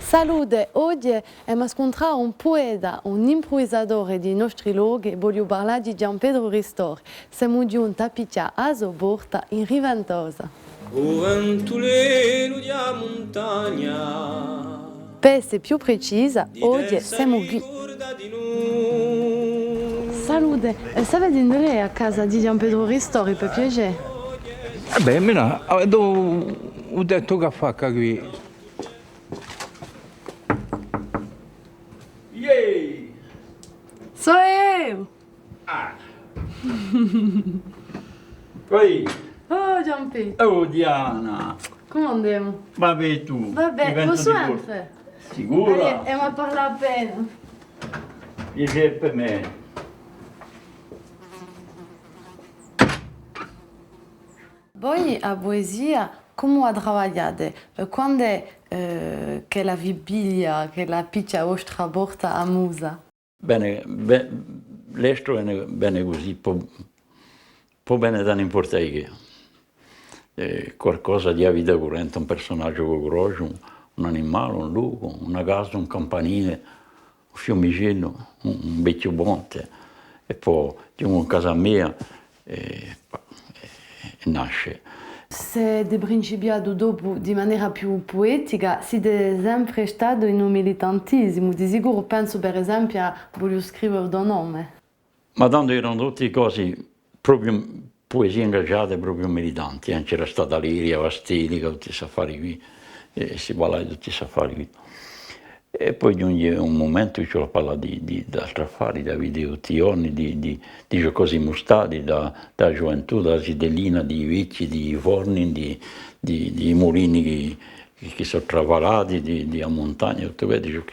Salute, oggi abbiamo incontrato un poeta, un improvvisatore di nostri luoghi, voglio parlare di Gianpedro Ristori. Siamo giunti a picchiare a sua porta in Riventosa. O ventuleno di montagna. Per essere più precisa, oggi siamo qui. Salute, sapete andare a casa di Gianpedro Ristori per piacere? Beh, ho detto che fa qui. Yay! Sono io! Ah! Poi, Oh Gianpedro! oh Diana! Come andiamo? Vabbè tu! Vabbè, lo sempre! Sicura? E mi parla appena! Piacere per me! Voi a poesia come lavorate? Quando è che la Bibbia, che la piccia vostra porta a musa? Bene, l'estro è bene così, può bene da non importare che. Qualcosa di vita corrente, un personaggio grosso, un animale, un lupo, una casa, un campanile, un fiumicello, un vecchio ponte, e poi giungo a casa mia e nasce. Se di principiato dopo di maniera più poetica, siete sempre stato in un militantismo. Di sicuro penso per esempio a voglio scrivere da nome. Ma tanto erano tutte cose proprio poesie ingaggiate, proprio militanti. C'era stata Liria, Vastilica, tutti questi affari qui, si parlava di tutti questi affari qui. E poi giunge un momento che ci ho parlato di altri affari, da video tutti i giorni, di cose mustati, da gioventù, da Sidellina, di vecchi, di forni, di mulini che sono travarati, di a montagna, tutto questo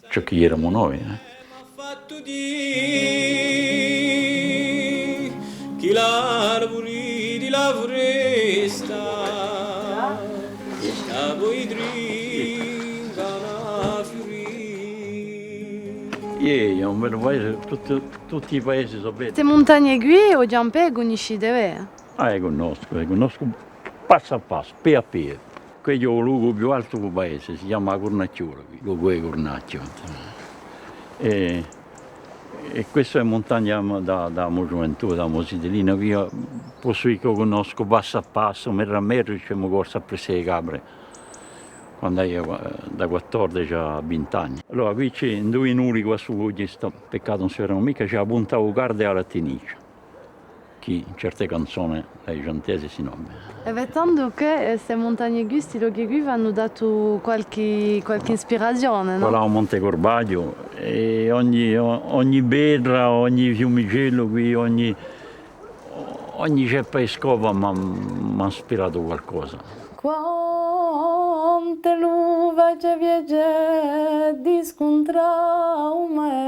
ciò che eravamo noi. Fatto di chi l'arbori di la foresta a voi drincano fiori. È un bel paese, tutti i paesi sono belli. Queste montagne qui o Gianpedro conoscete bene? Conosco passo a passo, a piede. Qui è il luogo più alto del paese, si chiama Cornacchiura, il luogo è Cornacchio. E questa è montagna da gioventù, da Mosidellina, io posso dire che conosco passo a passo, mi rammento che mi corso a prendere le capre quando io da 14 a 20 anni. Allora qui c'è due nuri qua su questo peccato non si vedono mica, c'è la punta Ugarda e la Tenicia, che in certe canzoni ai giantesi si nomina. E vedo che queste montagne qui, questi luoghi qui, vi hanno dato qualche ispirazione, no? Qua là Monte Corbaglio e ogni bedra, ogni fiumicello qui, ogni ceppa e scova mi ha ispirato qualcosa. Quante nuove ci viaggia di scontrare un maestro,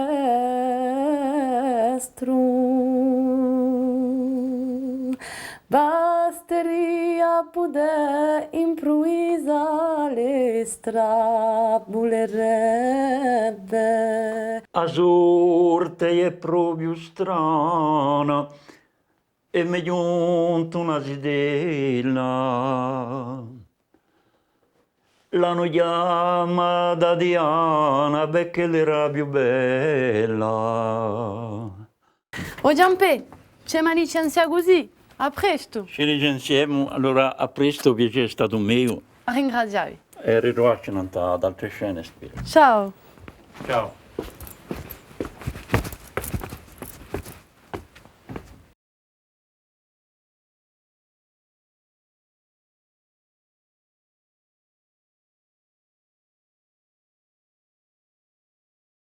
basteria poter improvvisare strabulerebbe. La sorte è proprio strana e mi è giunta una sidella. L'hanno chiamata Diana perché l'era più bella. Oh Gianpedro, c'è ma licenzia così? A presto! Ci licenziamo, allora a presto, piacere è stato mio. A ringraziarvi. E ritrovarci in altre scene, spero. Ciao! Ciao.